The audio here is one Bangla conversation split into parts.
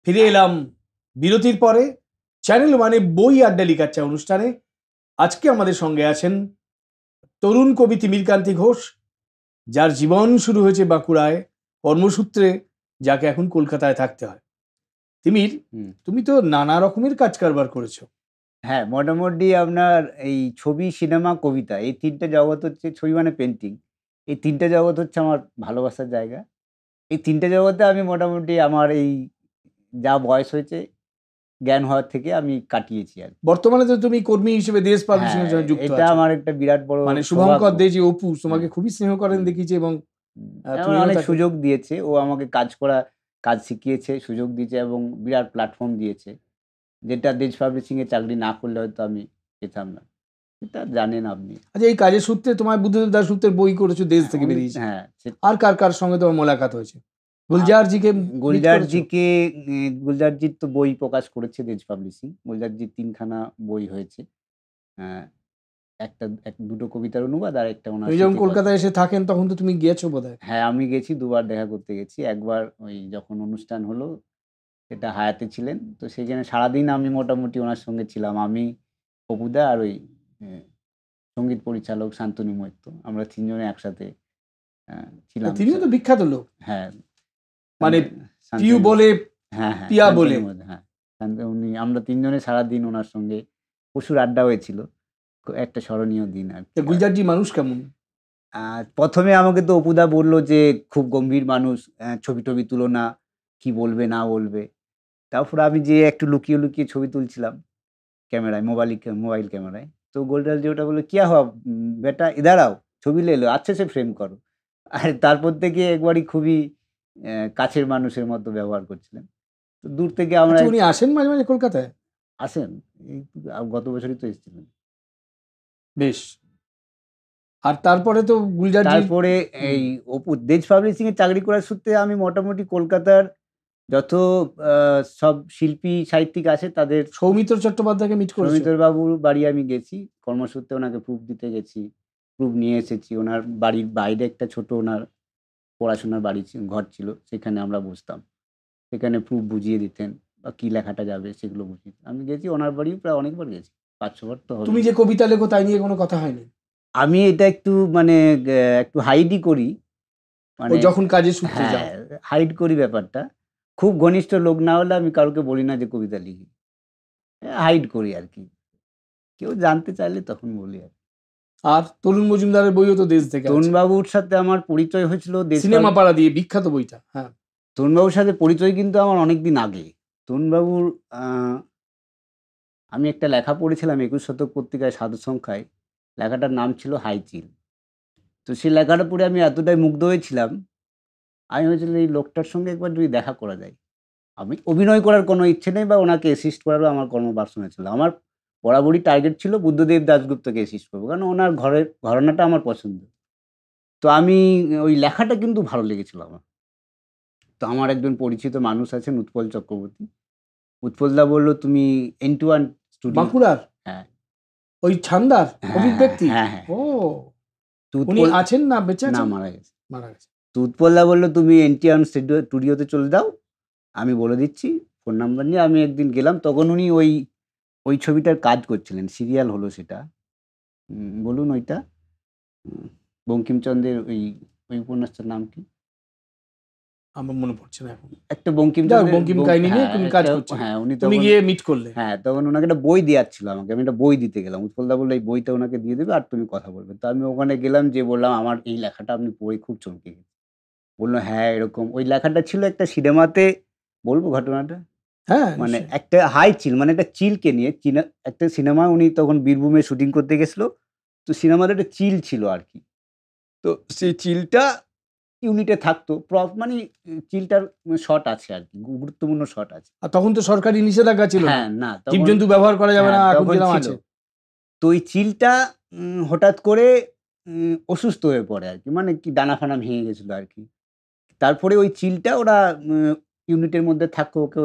ফিরে এলাম বিরতির পরে চ্যানেল মানে বই আড্ডা লিখাচ্ছে অনুষ্ঠানে। আজকে আমাদের সঙ্গে আছেন তরুণ কবি তিমিরকান্তি ঘোষ, যার জীবন শুরু হয়েছে বাঁকুড়ায়, কর্মসূত্রে যাকে এখন কলকাতায় থাকতে হয়। তিমির, তুমি তো নানা রকমের কাজ কারবার করেছো। হ্যাঁ, মোটামুটি আপনার এই ছবি, সিনেমা, কবিতা এই ৩ টে জগৎ হচ্ছে, ছবি মানে পেইন্টিং। এই ৩ টে জগৎ হচ্ছে আমার ভালোবাসার জায়গা। এই ৩ টে জগতে আমি মোটামুটি আমার এই যা বয়স হয়েছে, জ্ঞান হওয়ার থেকে আমি কাটিয়েছি আরকি। বর্তমানে তো তুমি কর্মী হিসেবে দেশ পাবলিশিং হ্যাঁ, এর সঙ্গে যুক্ত এটা আছো। আমার একটা বিরাট বড় মানে সৌভাগ্য। শুভঙ্কর দে যে অপু তোমাকে হ্যাঁ, খুবই স্নেহ করেন হুম, দেখিয়েছে, এবং আমার তুমিও অনেক তাকে। সুযোগ দিয়েছে। ও আমাকে কাজ শিখিয়েছে, সুযোগ দিয়েছে এবং বিরাট প্ল্যাটফর্ম দিয়েছে। যেটা দেশ পাবলিশিং এ চাকরি না করলে হয়তো আমি পেতাম না। এটা জানেন আপনি। আচ্ছা, এই কাজের সূত্রে তোমার বুদ্ধদেব দাস সূত্রের বই করেছো, দেশ থেকে উনি বেরিয়েছে। হ্যাঁ, আর কার কার সঙ্গে তোমার মোলাকাত হয়েছে? আ গুলজার জিকে মিট করেছো? গুলজারজিকে গুলজারজির তো বই প্রকাশ করেছে দেজ পাবলিশিং। গুলজারজির ৩ খানা বই হয়েছে। আ দুটো কবিতার অনুবাদ আর একটা ওনার তুমি যখন স্মৃতিকথা। কলকাতায় এসে থাকেন তখন তো তুমি গিয়েছো বোধহয়। হ্যাঁ, আমি গেছি ২ বার দেখা করতে গেছি। একবার ওই যখন অনুষ্ঠান হলো সেটা হায়াতে ছিলেন। তো সেখানে সারাদিন আমি মোটামুটি ওনার সঙ্গে ছিলাম। আমি, অপুদা আর ওই এ সঙ্গীত পরিচালক শান্তনু মৈত্র। আমরা ৩ জনে একসাথে আ ছিলাম। তিনিও তো বিখ্যাত লোক, হ্যাঁ, মানে শান্ত পিউ শান্তনু বলে হ্যাঁ, হ্যাঁ, পিয়া বলে। শান্তনুর মধ্যে হ্যাঁ। আমরা ৩ জনে সারাদিন উনার সঙ্গে প্রচুর আড্ডা হয়েছিল। একটা স্মরণীয় দিন তা আরকি। গুলজারজি মানুষ কেমন? ১ম এ আমাকে তো অপুদা বলল যে, "খুব গম্ভীর মানুষ, ছবি-টবি তুলো না, কি বলবে না বলবে।" তারপরে আমি যেয়ে একটু লুকিয়ে, লুকিয়ে ছবি তুলছিলাম ক্যামেরায়, মোবাইল ক্যামেরায়। তো গোলজার ওটা বলল, "क्या हुआ बेटा इधर आओ, ছবি ले लो, अच्छे से फ्रेम करो।" আর তারপর থেকে একবারই খুবই কাছের মানুষের মতো ব্যবহার করছিলেন। তো দূর থেকে আমরা আচ্ছা, উনি আসেন মাঝে মাঝে কলকাতায়? আসেন। এই গত বছরই তো এসেছিলেন। বেশ। আর তারপরে তো গুলজারজির। তারপরে হুম। এই দেজ পাবলিশিং এ চাকরি করার সূত্রে আমি মোটামুটি কলকাতার যত আ সব শিল্পী সাহিত্যিক আছে তাদের সৌমিত্র চট্টোপাধ্যায়কে মিট করেছো? সৌমিত্র বাবুর বাড়ি আমি গেছি। কর্মসূত্রে ওনাকে প্রুফ দিতে গেছি। প্রুফ নিয়ে এসেছি। ওনার বাড়ির বাইরে একটা ছোট ওনার পড়াশোনার ঘর ছিল। সেখানে আমরা বসতাম। সেখানে প্রুফ বুঝিয়ে দিতেন বা কি লেখাটা যাবে সেগুলো বুঝিয়ে দিতেন। আমি গেছি ওনার বাড়িও প্রায় অনেকবার গেছি। ৫-৬ বার তো তুমি হবেই। যে কবিতা লেখো তাই নিয়ে কোনো কথা হয়নি? আমি এটা একটু মানে একটু হাইডই করি। ও মানে যখন কাজের সূত্রে হ্যাঁ, যাও। হাইড করি ব্যাপারটা। খুব ঘনিষ্ঠ লোক না হলে আমি কাউকে বলি না যে কবিতা লিখি। হাইড করি আরকি। কেউ জানতে চাইলে তখন বলি আরকি। আর তরুণ মজুমদারের বইও তো দেশ থেকে আছে। তরুণবাবুর সাথে আমার পরিচয় হয়েছিল সিনেমা পাড়া দিয়ে বিখ্যাত বইটা, হ্যাঁ। তরুণবাবুর সাথে পরিচয় কিন্তু আমার অনেকদিন আগে। তরুণবাবুর আ আমি একটা লেখা পড়েছিলাম ২১ শতক পত্রিকায় সাধু সংখ্যায়। লেখাটার নাম ছিল হাইচিল। তো সেই লেখাটা পড়ে আমি এতটাই মুগ্ধ হয়েছিলাম, আমি ভেবেছিলাম এই লোকটার সঙ্গে একবার যদি দেখা করা যায়। আমি অভিনয় করার কোনো ইচ্ছে নেই বা উনাকে অ্যাসিস্ট করারও আমার কর্মবাসনা ছিল। আমার বরাবরই টার্গেট ছিল বুদ্ধদেব দাশগুপ্তকে অ্যাসিস্ট করব। কারণ উনার ঘরানাটা আমার পছন্দ। তো আমি ওই লেখাটা কিন্তু ভালো লেগেছিল আমার। তো আমার একজন পরিচিত মানুষ আছেন উৎপল চক্রবর্তী। উৎপলদা বলল, "তুমি N2 স্টুডিও।" বাঁকুড়ার হ্যাঁ, ওই ছান্দার হ্যাঁ, অভিব্যক্তি। হ্যাঁ, হ্যাঁ, ও, হ্যাঁ। তো উনি উৎপল আছেন না বেঁচে না আছেন? মারা গেছে। মারা গেছে। তো উৎপলদা বলল, "তুমি NTR স্টুডিওতে চলে যাও। আমি বলে দিচ্ছি।" ফোন নাম্বার নিয়ে আমি একদিন গেলাম। তখন উনি ওই ছবিটার কাজ করছিলেন। সিরিয়াল হলো সেটা। বলুন ওইটা? উম বঙ্কিমচন্দ্রের ওই উপন্যাসটার নাম কি? আমার মনে পড়ছে না এখন। একটা যাও, বঙ্কিমচন্দ্রের বঙ্কিম কাহিনী নিয়ে হ্যাঁ, তুমি কাজ একটা করছিলে। হ্যাঁ, উনি তুমি তখন গিয়ে মিট করলে। হ্যাঁ, তখন উনাকে একটা বই দেয়ার ছিল আমাকে। আমি একটা বই দিতে গেলাম। উৎপলদা বলল, "এই বইটা উনাকে দিয়ে দিবে আর তুমি কথা বলবে।" তো আমি ওখানে গেলাম, যেয়ে বললাম, "আমার এই লেখাটা আপনি পড়ে খুব চমকে গেছি।" বলল, "হ্যাঁ, এরকম।" ওই লেখাটা ছিল একটা সিনেমাতে, বলব ঘটনাটা? হ্যাঁ, মানে নিশ্চয়ই। একটা হাই চিল মানে একটা চিলকে নিয়ে একটা সিনেমা উনি তখন বীরভূমে শুটিং করতে গেছিল। তো সিনেমাতে একটা চিল ছিল আরকি। তো সেই চিলটা ইউনিটে থাকতো। মানে চিলটার শট আছে আরকি। গুরুত্বপূর্ণ শট আছে। আর তখন তো সরকারি নিষেধাজ্ঞা ছিল না। হ্যাঁ, না তখন জীবজন্তু ব্যবহার করা যাবে হ্যাঁ, না, এখন তখন যেরকম ছিল। আছে। তো ওই চিলটা হঠাৎ করে অসুস্থ হয়ে পড়ে আরকি। মানে কি ডানা-ফানা ভেঙে গেছিল আরকি। তারপরে ওই চিলটা ওরা ইউনিটের মধ্যে থাকতো, ওকে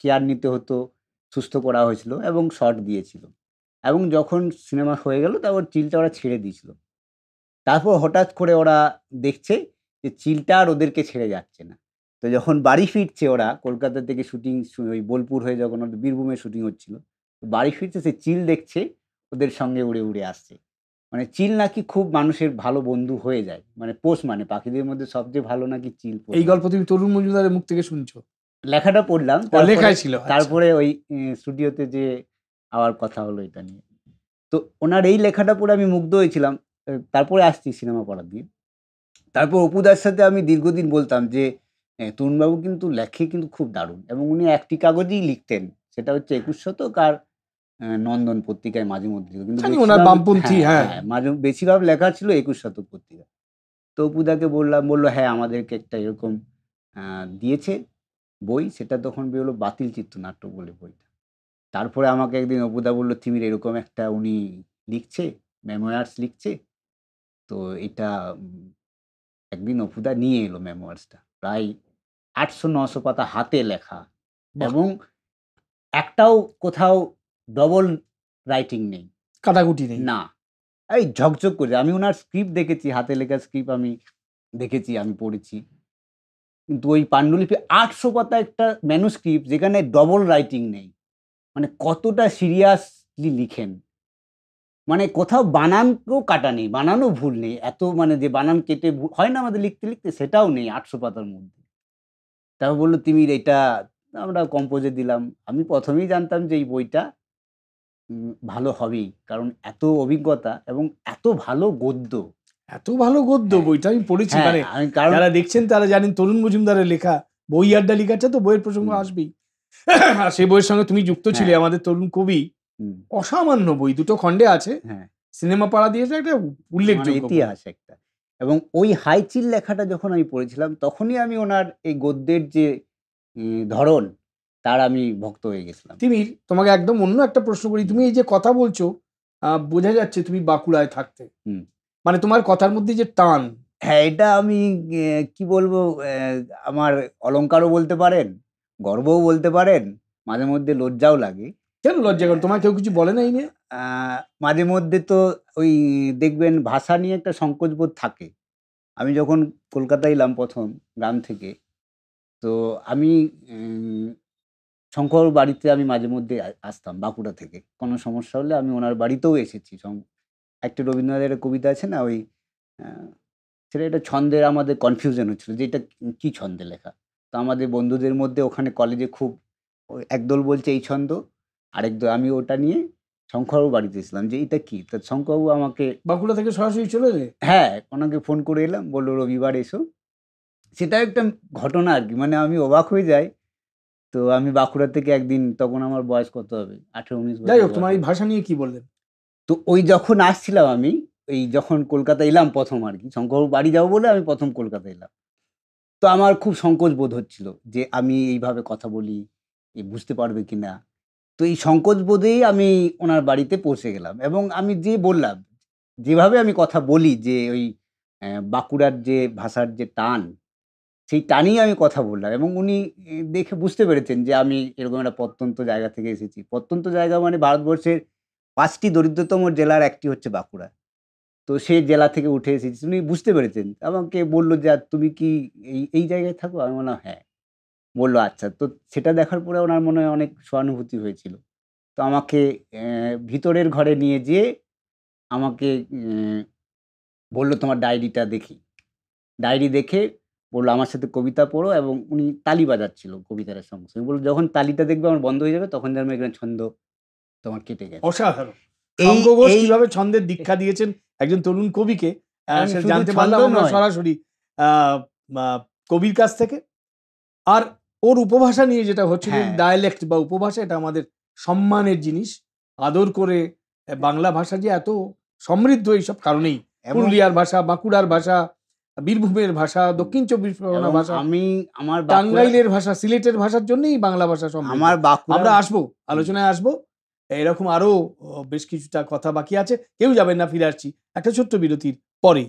কেয়ার নিতে হতো, সুস্থ করা হয়েছিল এবং শট দিয়েছিল। এবং যখন সিনেমা হয়ে গেল তারপর চিলটা ওরা ছেড়ে দিয়েছিল। তারপর হঠাৎ করে ওরা দেখছে যে চিলটা আর ওদেরকে ছেড়ে যাচ্ছে না। তো যখন বাড়ি ফিরছে ওরা কলকাতা থেকে শুটিং, ওই বোলপুর হয়ে যখন ওদের বীরভূমে শুটিং হচ্ছিল, তো বাড়ি ফিরছে, সে চিল দেখছে ওদের সঙ্গে উড়ে উড়ে আসছে। মানে চিল নাকি খুব মানুষের ভালো বন্ধু হয়ে যায়, মানে পোষ, মানে পাখিদের মধ্যে সবচেয়ে ভালো নাকি চিল পোষ এই মানে। গল্প তুমি তরুণ মজুমদারের মুখ থেকে শুনছো? লেখাটা পড়লাম, লেখায় ছিল, আচ্ছা। তারপরে ওই স্টুডিওতে যে আবার কথা হলো এটা নিয়ে। তো ওনার এই লেখাটা পড়ে আমি মুগ্ধ হয়েছিলাম। তারপরে আসছি সিনেমা পড়ার দিন। তারপর অপুদার সাথে আমি দীর্ঘদিন বলতাম যে তরুণবাবু কিন্তু লেখে কিন্তু খুব দারুণ, এবং উনি একটি কাগজেই লিখতেন, সেটা হচ্ছে ২১ শতক আর নন্দন পত্রিকায় মাঝে মধ্যে দিত। কিন্তু জানি ওনার বামপন্থী, হ্যাঁ। বেশিরভাগ লেখা ছিল ২১ শতক পত্রিকা। তো অপুদাকে বললাম, বলল হ্যাঁ আমাদেরকে একটা এরকম দিয়েছে বই, সেটা তখন বেরোলো বাতিল চিত্রনাট্য বলে বইটা। তারপরে আমাকে একদিন অপুদা বলল, তিমির এরকম একটা উনি লিখছে, মেমোয়ার্স লিখছে, তো এটা একদিন অপুদা নিয়ে এলো মেমোয়ার্সটা, প্রায় ৮০০-৯০০ পাতা হাতে লেখা, বাহ! এবং একটাও কোথাও ডবল রাইটিং নেই, কাটাকুটি নেই। না, এই ঝকঝক করে। আমি ওনার স্ক্রিপ্ট দেখেছি, হাতে লেখা স্ক্রিপ্ট আমি দেখেছি, আমি পড়েছি। কিন্তু ওই পাণ্ডুলিপি ৮০০ পাতা একটা ম্যানুস্ক্রিপ্ট, যেখানে ডবল রাইটিং নেই। মানে কতটা সিরিয়াসলি লিখেন। মানে কোথাও বানানকেও কাটা নেই, বানানও ভুল নেই। এত মানে যে বানান কেটে হয় না আমাদের লিখতে, লিখতে, সেটাও নেই ৮০০ পাতার মধ্যে। তারপর বলল, "তিমির এটা", আমরা কম্পোজে দিলাম। আমি ১ম এই জানতাম যে এই বইটা ভালো হবেই। কারণ এত অভিজ্ঞতা এবং এত ভালো গদ্য। এত ভালো গদ্য, হ্যাঁ, বইটা আমি পড়েছি। হ্যাঁ, মানে আমি কারণ যারা দেখছেন তারা জানেন তরুণ মজুমদারের লেখা বই আড্ডা লিখাচ্ছে, তো বইয়ের প্রসঙ্গ হুম, আসবেই। আর সেই বইয়ের সঙ্গে তুমি যুক্ত ছিলে, হ্যাঁ, আমাদের তরুণ কবি। হুম, অসামান্য বই, ২ টো খণ্ডে আছে। হ্যাঁ। সিনেমা পাড়া দিয়েছে, একটা মানে উল্লেখযোগ্য বই। ইতিহাস একটা। এবং ওই হাইচিল লেখাটা যখন আমি পড়েছিলাম, তখনই আমি ওনার এই গদ্যের যে ধরন, তার আমি ভক্ত হয়ে গেছিলাম। তিমির, তোমাকে একদম অন্য একটা প্রশ্ন করি। হুম, তুমি এই যে কথা বলছো, বোঝা যাচ্ছে তুমি বাঁকুড়ায় থাকতে। হুম। মানে তোমার কথার মধ্যে যে টান। হ্যাঁ, এটা আমি কি বলবো, আমার অলংকারও বলতে পারেন, গর্বও বলতে পারেন, মাঝে মধ্যে লজ্জাও লাগে। কেন লজ্জা করেন? তোমার কেউ কিছু বলে না এই নিয়ে? আ মাঝে মধ্যে তো ওই দেখবেন ভাষা নিয়ে একটা সংকোচবোধ থাকে। আমি যখন কলকাতায় এলাম ১ম গ্রাম থেকে, তো আমি উম শঙ্করবাবুর বাড়িতে আমি মাঝে মধ্যে আসতাম বাঁকুড়া থেকে। কোনো সমস্যা হলে আমি উনার বাড়িতেও এসেছি। একটা রবীন্দ্রনাথের কবিতা আছে না? ওই আ সেটা একটা ছন্দের আমাদের কনফিউশন হচ্ছিল যে এটা কি ছন্দে লেখা? তো আমাদের বন্ধুদের মধ্যে ওখানে কলেজে খুব ওই একদল বলছে এই ছন্দ, আরেকদল, আমি ওটা নিয়ে শঙ্করবাবুর বাড়িতে এসেছিলাম যে এটা কি? তা শঙ্করবাবু আমাকে, বাঁকুড়া থেকে সরাসরি চলে এলে? হ্যাঁ, ওনাকে ফোন করে এলাম। বলল রবিবার এসো। সেটা একটা ঘটনা আরকি। মানে আমি অবাক হয়ে যাই। তো আমি বাঁকুড়া থেকে একদিন, তখন আমার বয়স কত হবে? ১৮-১৯ যাই বছর হোক, বয়স তোমার এই হবে। ভাষা নিয়ে কি বললেন? তো ওই যখন আসছিলাম আমি, এই যখন কলকাতা এলাম ১ম আরকি, শঙ্করবাবুর বাড়ি যাবো বলে আমি ১ম কলকাতা এলাম। তো আমার খুব সংকোচ বোধ হচ্ছিল যে আমি এইভাবে কথা বলি, এ বুঝতে পারবে কিনা? তো এই সংকোচ বোধেই আমি উনার বাড়িতে পৌঁছে গেলাম, এবং আমি যেয়ে বললাম, যেভাবে আমি কথা বলি যে ওই বাঁকুড়ার যে ভাষার যে টান, সেই টানেই আমি কথা বললাম, এবং উনি দেখে বুঝতে পেরেছেন যে আমি এরকম একটা প্রত্যন্ত জায়গা থেকে এসেছি। প্রত্যন্ত জায়গা মানে ভারতবর্ষের ৫ টি দরিদ্রতম জেলার একটি হচ্ছে বাঁকুড়া। তো সেই জেলা থেকে উঠে এসেছি। উনি বুঝতে পেরেছেন। আমাকে বলল যে, "আর তুমি কি এই জায়গায় থাকো?" আমি বললাম, "হ্যাঁ।" বলল, "আচ্ছা।" তো সেটা দেখার পরে উনার মনে হয় অনেক সহানুভূতি হয়েছিল। তো আমাকে ভিতরের ঘরে নিয়ে যেয়ে আমাকে বলল, "তোমার ডায়েরিটা দেখি।" ডায়েরি দেখে বলল, "আমার সাথে কবিতা পড়ো", এবং উনি তালি বাজাচ্ছিল কবিতাটার সঙ্গে, সঙ্গে। বলল, "যখন তালিটা দেখবে আমার বন্ধ হয়ে যাবে, তখন জানবে এখানে ছন্দ তোমার কেটে গেছে।" অসাধারণ। এই শঙ্খ ঘোষ এই কিভাবে ছন্দের দীক্ষা দিয়েছেন একজন তরুণ কবিকে, এবং সেটা শুধু জানতে ছন্দ পারলাম আমরা নয়, সরাসরি আ মা কবির কাছ থেকে। আর ওর উপভাষা নিয়ে যেটা হচ্ছিল, হ্যাঁ, ডায়ালেক্ট বা উপভাষা, এটা আমাদের সম্মানের জিনিস। আদর করে বাংলা ভাষা যে এত সমৃদ্ধ এইসব কারণেই। এবং পুরুলিয়ার ভাষা, বাঁকুড়ার ভাষা, বীরভূমের ভাষা, হুম, দক্ষিণ চব্বিশ পরগনার এবং ভাষা, আমি আমার বাঁকুড়া টাঙ্গাইলের ভাষা, সিলেটের ভাষার জন্যই বাংলা ভাষা সমৃদ্ধ। আমার বাঁকুড়ার আমরা আসবো, হুম, আলোচনায় আসবো। এরকম আরো বেশ কিছুটা কথা বাকি আছে। কেউ যাবেন না, ফিরে আসছি একটা ছোট্ট বিরতির পরেই।